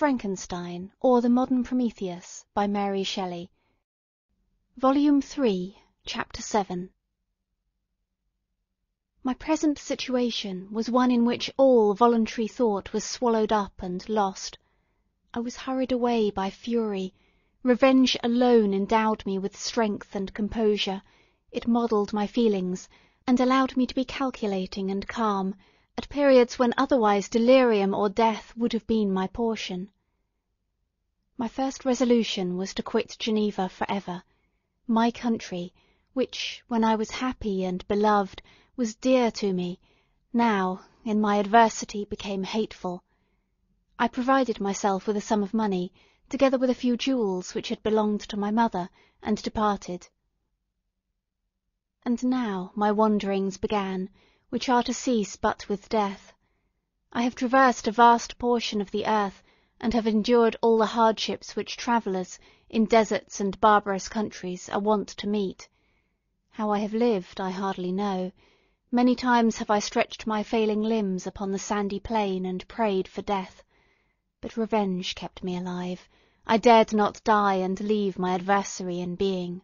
Frankenstein, or the Modern Prometheus, by Mary Shelley. Volume 3, Chapter 7. My present situation was one in which all voluntary thought was swallowed up and lost. I was hurried away by fury. Revenge alone endowed me with strength and composure. It modelled my feelings, and allowed me to be calculating and calm, at periods when otherwise delirium or death would have been my portion. My first resolution was to quit Geneva for ever. My country, which, when I was happy and beloved, was dear to me, now, in my adversity, became hateful. I provided myself with a sum of money, together with a few jewels which had belonged to my mother, and departed. And now my wanderings began, which are to cease but with death. I have traversed a vast portion of the earth, and have endured all the hardships which travellers, in deserts and barbarous countries, are wont to meet. How I have lived I hardly know. Many times have I stretched my failing limbs upon the sandy plain and prayed for death. But revenge kept me alive. I dared not die and leave my adversary in being.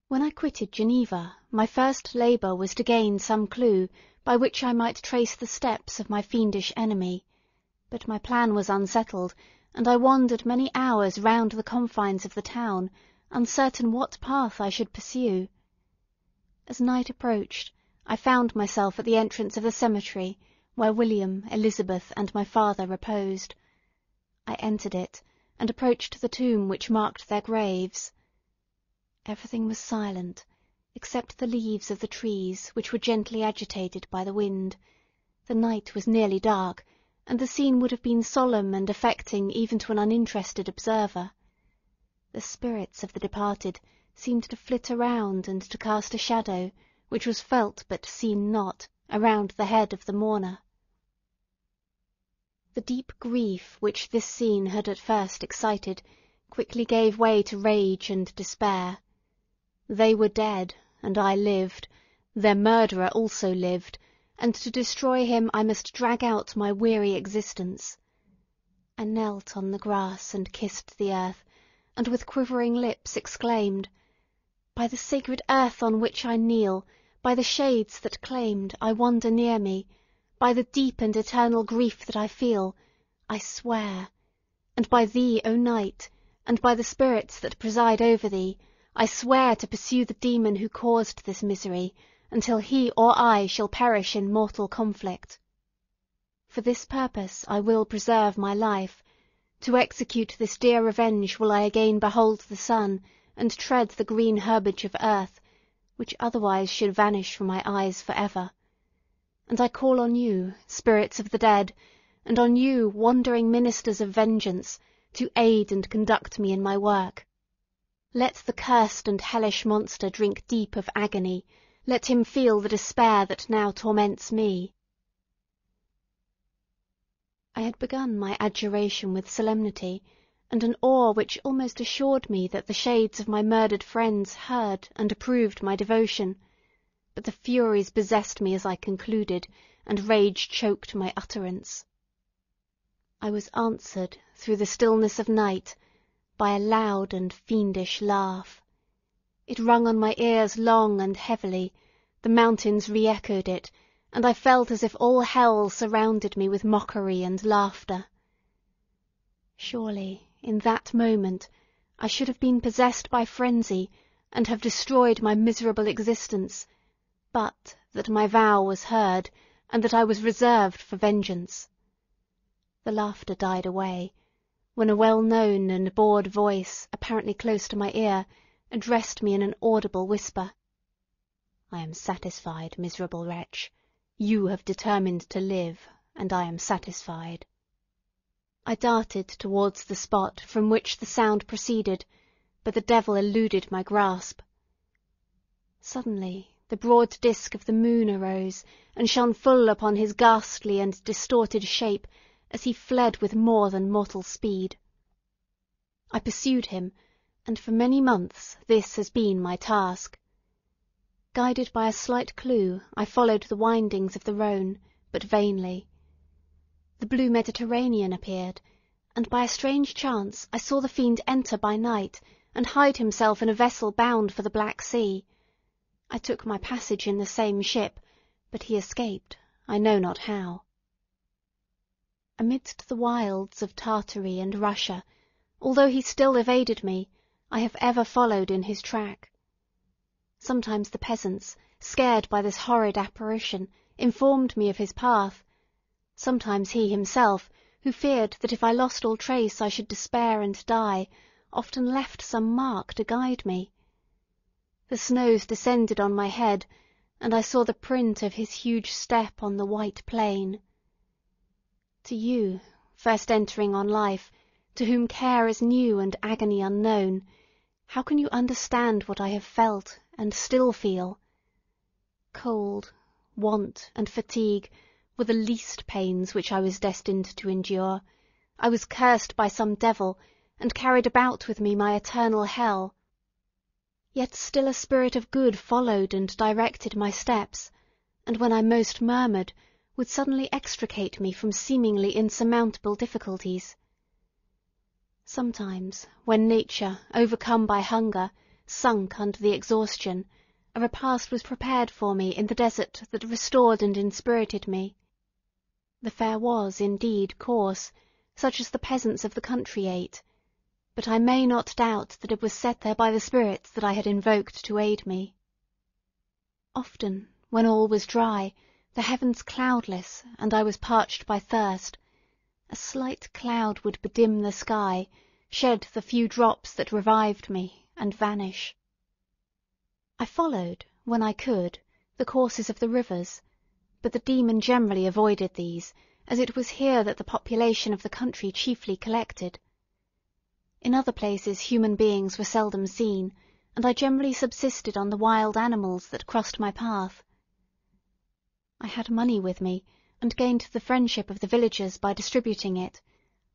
When I quitted Geneva, my first labour was to gain some clue by which I might trace the steps of my fiendish enemy. But my plan was unsettled, and I wandered many hours round the confines of the town, uncertain what path I should pursue. As night approached, I found myself at the entrance of the cemetery, where William, Elizabeth, and my father reposed. I entered it, and approached the tomb which marked their graves. Everything was silent, except the leaves of the trees, which were gently agitated by the wind. The night was nearly dark, and the scene would have been solemn and affecting even to an uninterested observer. The spirits of the departed seemed to flit around and to cast a shadow, which was felt but seen not, around the head of the mourner. The deep grief which this scene had at first excited quickly gave way to rage and despair. They were dead, and I lived. Their murderer also lived, and to destroy him I must drag out my weary existence. I knelt on the grass and kissed the earth, and with quivering lips exclaimed, "By the sacred earth on which I kneel, by the shades that claimed I wander near me, by the deep and eternal grief that I feel, I swear, and by thee, O night, and by the spirits that preside over thee, I swear to pursue the demon who caused this misery, until he or I shall perish in mortal conflict. For this purpose I will preserve my life. To execute this dear revenge will I again behold the sun, and tread the green herbage of earth, which otherwise should vanish from my eyes for ever. And I call on you, spirits of the dead, and on you, wandering ministers of vengeance, to aid and conduct me in my work. Let the cursed and hellish monster drink deep of agony. Let him feel the despair that now torments me." I had begun my adjuration with solemnity, and an awe which almost assured me that the shades of my murdered friends heard and approved my devotion, but the furies possessed me as I concluded, and rage choked my utterance. I was answered, through the stillness of night, by a loud and fiendish laugh. It rung on my ears long and heavily, the mountains re-echoed it, and I felt as if all hell surrounded me with mockery and laughter. Surely, in that moment, I should have been possessed by frenzy, and have destroyed my miserable existence, but that my vow was heard, and that I was reserved for vengeance. The laughter died away, when a well-known and bored voice, apparently close to my ear, addressed me in an audible whisper. "I am satisfied, miserable wretch. You have determined to live, and I am satisfied." I darted towards the spot from which the sound proceeded, but the devil eluded my grasp. Suddenly the broad disk of the moon arose, and shone full upon his ghastly and distorted shape, as he fled with more than mortal speed. I pursued him, and for many months this has been my task. Guided by a slight clue, I followed the windings of the Rhône, but vainly. the blue Mediterranean appeared, and by a strange chance I saw the fiend enter by night and hide himself in a vessel bound for the Black Sea. I took my passage in the same ship, but he escaped, I know not how. Amidst the wilds of Tartary and Russia, although he still evaded me, I have ever followed in his track. Sometimes the peasants, scared by this horrid apparition, informed me of his path. Sometimes he himself, who feared that if I lost all trace I should despair and die, often left some mark to guide me. The snows descended on my head, and I saw the print of his huge step on the white plain. To you, first entering on life, to whom care is new and agony unknown, how can you understand what I have felt and still feel? Cold, want, and fatigue were the least pains which I was destined to endure. I was cursed by some devil, and carried about with me my eternal hell. Yet still a spirit of good followed and directed my steps, and when I most murmured, would suddenly extricate me from seemingly insurmountable difficulties. Sometimes, when nature, overcome by hunger, sunk under the exhaustion, a repast was prepared for me in the desert that restored and inspirited me. The fare was, indeed, coarse, such as the peasants of the country ate, but I may not doubt that it was set there by the spirits that I had invoked to aid me. Often, when all was dry, the heavens cloudless, and I was parched by thirst, a slight cloud would bedim the sky, shed the few drops that revived me, and vanish. I followed, when I could, the courses of the rivers, but the demon generally avoided these, as it was here that the population of the country chiefly collected. In other places human beings were seldom seen, and I generally subsisted on the wild animals that crossed my path. I had money with me, and gained the friendship of the villagers by distributing it,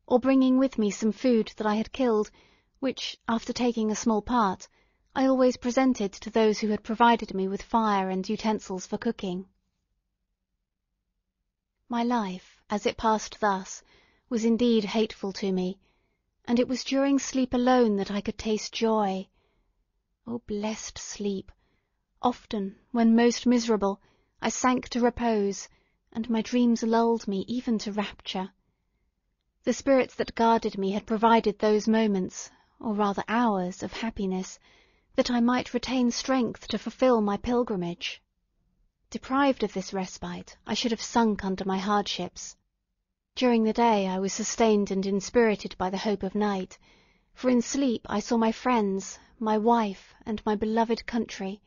or bringing with me some food that I had killed, which, after taking a small part, I always presented to those who had provided me with fire and utensils for cooking. My life, as it passed thus, was indeed hateful to me, and it was during sleep alone that I could taste joy. O blessed sleep! Often, when most miserable, I sank to repose, and my dreams lulled me even to rapture. The spirits that guarded me had provided those moments, or rather hours, of happiness, that I might retain strength to fulfil my pilgrimage. Deprived of this respite, I should have sunk under my hardships. During the day I was sustained and inspirited by the hope of night, for in sleep I saw my friends, my wife, and my beloved country.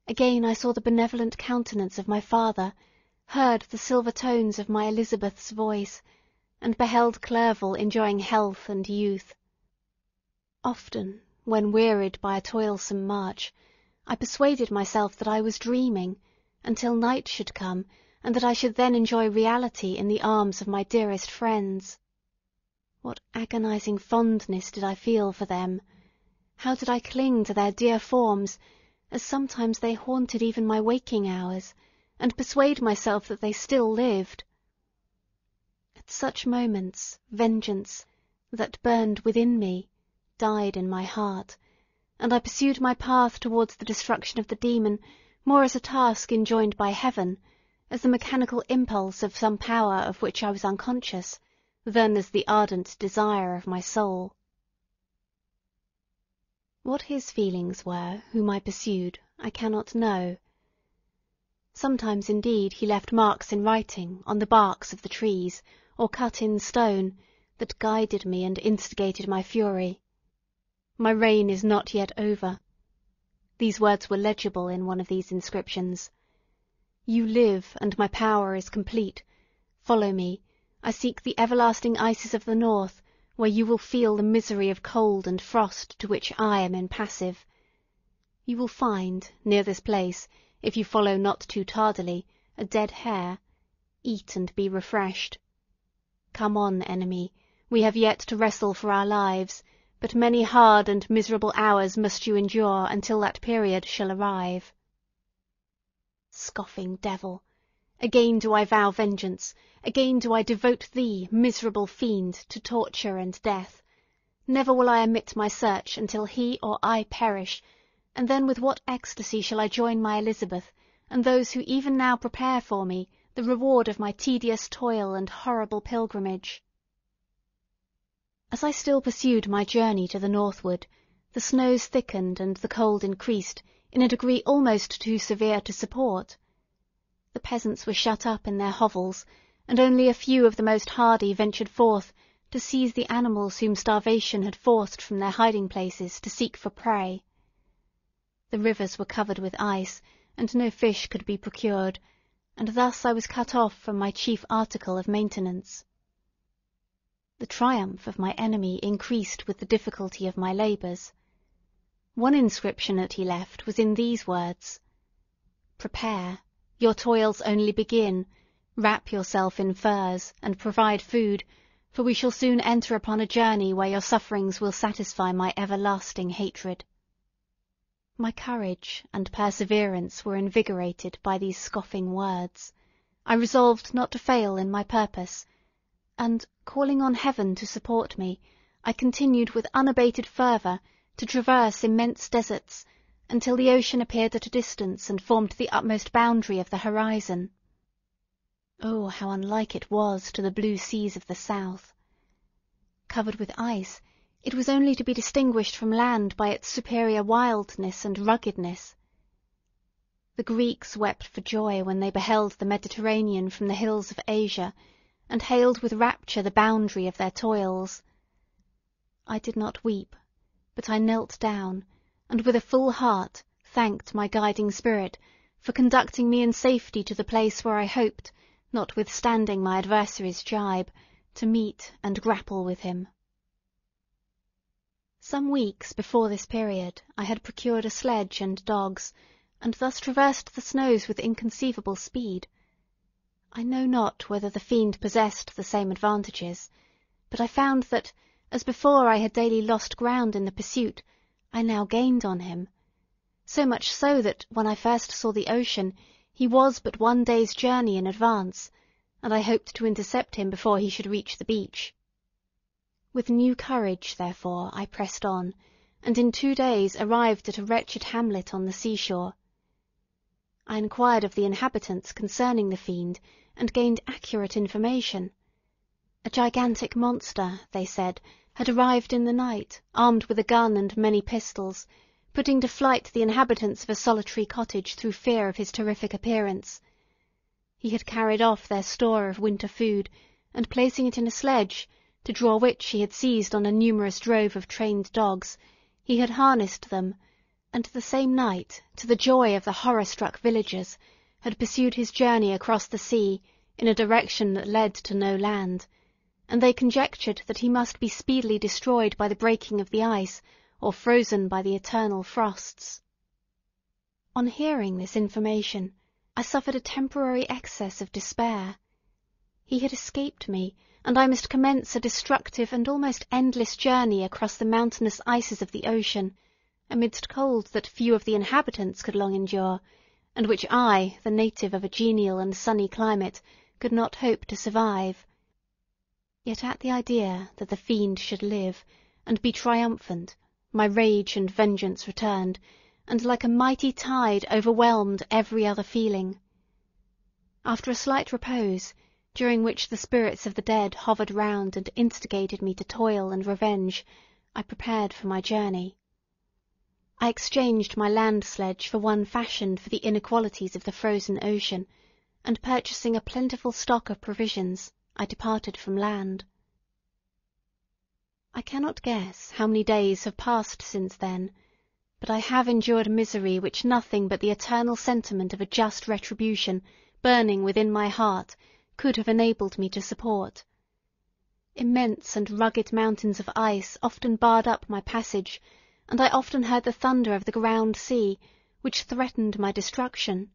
Again I saw the benevolent countenance of my father, heard the silver tones of my Elizabeth's voice, and beheld Clerval enjoying health and youth. Often, when wearied by a toilsome march, I persuaded myself that I was dreaming, until night should come, and that I should then enjoy reality in the arms of my dearest friends. What agonizing fondness did I feel for them! How did I cling to their dear forms, as sometimes they haunted even my waking hours, and persuade myself that they still lived! At such moments, vengeance, that burned within me, died in my heart, and I pursued my path towards the destruction of the demon more as a task enjoined by heaven, as the mechanical impulse of some power of which I was unconscious, than as the ardent desire of my soul. What his feelings were, whom I pursued, I cannot know. Sometimes, indeed, he left marks in writing, on the barks of the trees, or cut in stone, that guided me and instigated my fury. My reign is not yet over. These words were legible in one of these inscriptions. You live, and my power is complete. Follow me. I seek the everlasting ices of the north, where you will feel the misery of cold and frost to which I am impassive. You will find, near this place, if you follow not too tardily, a dead hare. Eat and be refreshed. Come on, enemy. We have yet to wrestle for our lives, but many hard and miserable hours must you endure until that period shall arrive. Scoffing devil! Again do I vow vengeance, again do I devote thee, miserable fiend, to torture and death. Never will I omit my search until he or I perish, and then with what ecstasy shall I join my Elizabeth, and those who even now prepare for me the reward of my tedious toil and horrible pilgrimage. As I still pursued my journey to the northward, the snows thickened and the cold increased in a degree almost too severe to support. The peasants were shut up in their hovels, and only a few of the most hardy ventured forth to seize the animals whom starvation had forced from their hiding-places to seek for prey. The rivers were covered with ice, and no fish could be procured, and thus I was cut off from my chief article of maintenance. The triumph of my enemy increased with the difficulty of my labours. One inscription that he left was in these words: "Prepare, your toils only begin, wrap yourself in furs, and provide food, for we shall soon enter upon a journey where your sufferings will satisfy my everlasting hatred." My courage and perseverance were invigorated by these scoffing words. I resolved not to fail in my purpose, and, calling on heaven to support me, I continued with unabated fervour to traverse immense deserts, until the ocean appeared at a distance and formed the utmost boundary of the horizon. Oh, how unlike it was to the blue seas of the south! Covered with ice, it was only to be distinguished from land by its superior wildness and ruggedness. The Greeks wept for joy when they beheld the Mediterranean from the hills of Asia, and hailed with rapture the boundary of their toils. I did not weep, but I knelt down, and with a full heart thanked my guiding spirit for conducting me in safety to the place where I hoped, notwithstanding my adversary's gibe, to meet and grapple with him. Some weeks before this period I had procured a sledge and dogs, and thus traversed the snows with inconceivable speed. I know not whether the fiend possessed the same advantages, but I found that, as before I had daily lost ground in the pursuit, I now gained on him, so much so that, when I first saw the ocean, he was but 1 day's journey in advance, and I hoped to intercept him before he should reach the beach. With new courage, therefore, I pressed on, and in 2 days arrived at a wretched hamlet on the seashore. I inquired of the inhabitants concerning the fiend, and gained accurate information. A gigantic monster, they said, had arrived in the night, armed with a gun and many pistols, putting to flight the inhabitants of a solitary cottage through fear of his terrific appearance. He had carried off their store of winter food, and placing it in a sledge, to draw which he had seized on a numerous drove of trained dogs, he had harnessed them, and the same night, to the joy of the horror-struck villagers, had pursued his journey across the sea in a direction that led to no land, and they conjectured that he must be speedily destroyed by the breaking of the ice, or frozen by the eternal frosts. On hearing this information, I suffered a temporary excess of despair. He had escaped me, and I must commence a destructive and almost endless journey across the mountainous ices of the ocean, amidst cold that few of the inhabitants could long endure, and which I, the native of a genial and sunny climate, could not hope to survive. Yet at the idea that the fiend should live, and be triumphant, my rage and vengeance returned, and like a mighty tide overwhelmed every other feeling. After a slight repose, during which the spirits of the dead hovered round and instigated me to toil and revenge, I prepared for my journey. I exchanged my land sledge for one fashioned for the inequalities of the frozen ocean, and purchasing a plentiful stock of provisions, I departed from land. I cannot guess how many days have passed since then, but I have endured misery which nothing but the eternal sentiment of a just retribution burning within my heart could have enabled me to support. Immense and rugged mountains of ice often barred up my passage, and I often heard the thunder of the ground sea, which threatened my destruction.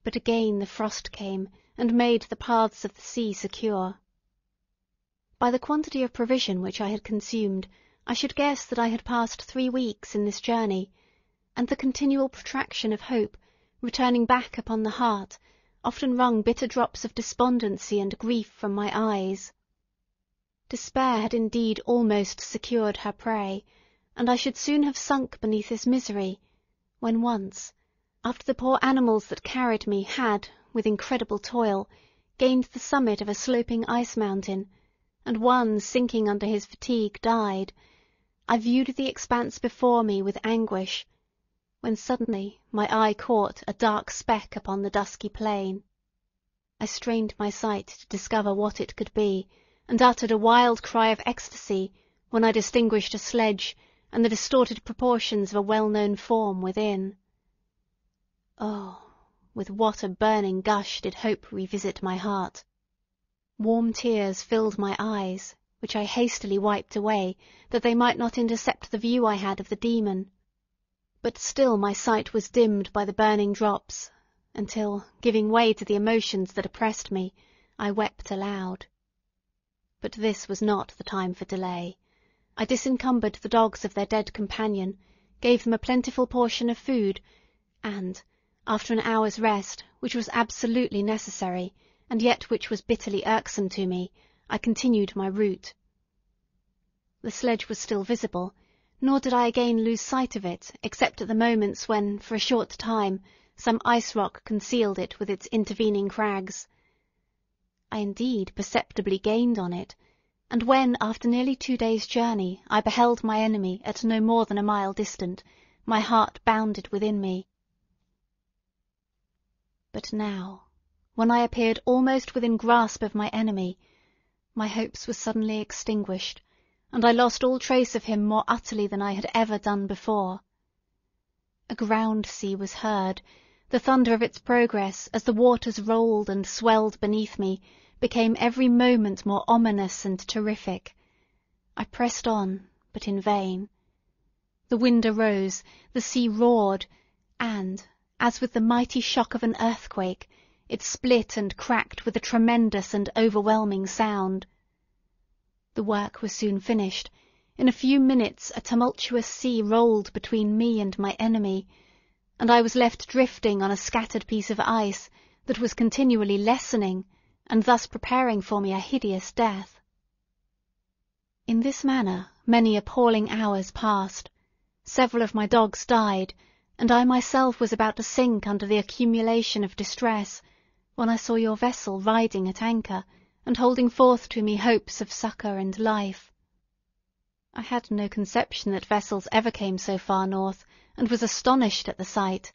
But again the frost came, and made the paths of the sea secure. By the quantity of provision which I had consumed, I should guess that I had passed 3 weeks in this journey, and the continual protraction of hope, returning back upon the heart, often wrung bitter drops of despondency and grief from my eyes. Despair had indeed almost secured her prey, and I should soon have sunk beneath this misery, when once, after the poor animals that carried me had, with incredible toil, gained the summit of a sloping ice mountain, and one, sinking under his fatigue, died, I viewed the expanse before me with anguish, when suddenly my eye caught a dark speck upon the dusky plain. I strained my sight to discover what it could be, and uttered a wild cry of ecstasy when I distinguished a sledge and the distorted proportions of a well-known form within. Oh, with what a burning gush did hope revisit my heart! Warm tears filled my eyes, which I hastily wiped away, that they might not intercept the view I had of the demon. But still my sight was dimmed by the burning drops, until, giving way to the emotions that oppressed me, I wept aloud. But this was not the time for delay. I disencumbered the dogs of their dead companion, gave them a plentiful portion of food, and, after an hour's rest, which was absolutely necessary, and yet which was bitterly irksome to me, I continued my route. The sledge was still visible, nor did I again lose sight of it, except at the moments when, for a short time, some ice rock concealed it with its intervening crags. I indeed perceptibly gained on it, and when, after nearly 2 days' journey, I beheld my enemy at no more than a mile distant, my heart bounded within me. But now, when I appeared almost within grasp of my enemy, my hopes were suddenly extinguished, and I lost all trace of him more utterly than I had ever done before. A ground sea was heard. The thunder of its progress, as the waters rolled and swelled beneath me, became every moment more ominous and terrific. I pressed on, but in vain. The wind arose, the sea roared, and, as with the mighty shock of an earthquake, it split and cracked with a tremendous and overwhelming sound. The work was soon finished. In a few minutes a tumultuous sea rolled between me and my enemy, and I was left drifting on a scattered piece of ice that was continually lessening, and thus preparing for me a hideous death. In this manner many appalling hours passed. Several of my dogs died, and I myself was about to sink under the accumulation of distress, when I saw your vessel riding at anchor, and holding forth to me hopes of succour and life. I had no conception that vessels ever came so far north, and was astonished at the sight.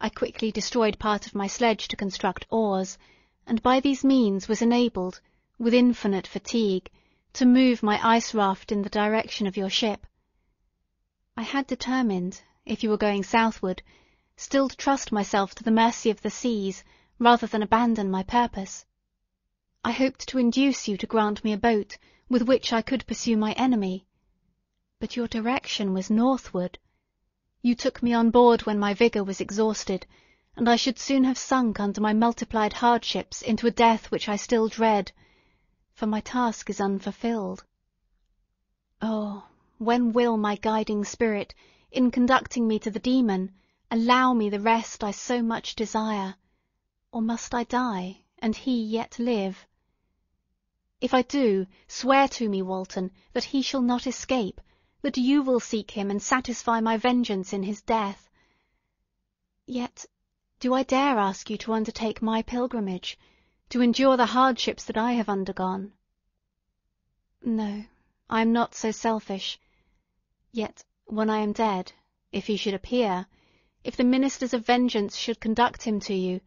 I quickly destroyed part of my sledge to construct oars, and by these means was enabled, with infinite fatigue, to move my ice raft in the direction of your ship. I had determined, if you were going southward, still to trust myself to the mercy of the seas, rather than abandon my purpose. I hoped to induce you to grant me a boat with which I could pursue my enemy. But your direction was northward. You took me on board when my vigour was exhausted, and I should soon have sunk under my multiplied hardships into a death which I still dread, for my task is unfulfilled. Oh, when will my guiding spirit, in conducting me to the demon, allow me the rest I so much desire? Or must I die, and he yet live? If I do, swear to me, Walton, that he shall not escape, that you will seek him and satisfy my vengeance in his death. Yet, do I dare ask you to undertake my pilgrimage, to endure the hardships that I have undergone? No, I am not so selfish. Yet, when I am dead, if he should appear, if the ministers of vengeance should conduct him to you,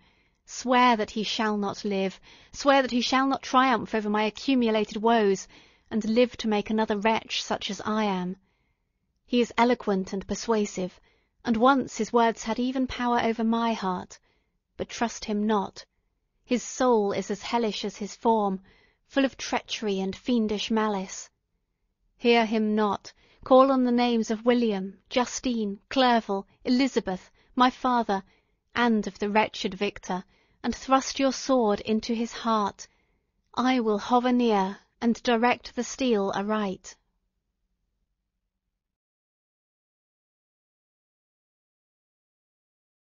swear that he shall not live, swear that he shall not triumph over my accumulated woes, and live to make another wretch such as I am. He is eloquent and persuasive, and once his words had even power over my heart, but trust him not. His soul is as hellish as his form, full of treachery and fiendish malice. Hear him not. Call on the names of William, Justine, Clerval, Elizabeth, my father, and of the wretched Victor, and thrust your sword into his heart. I will hover near, and direct the steel aright.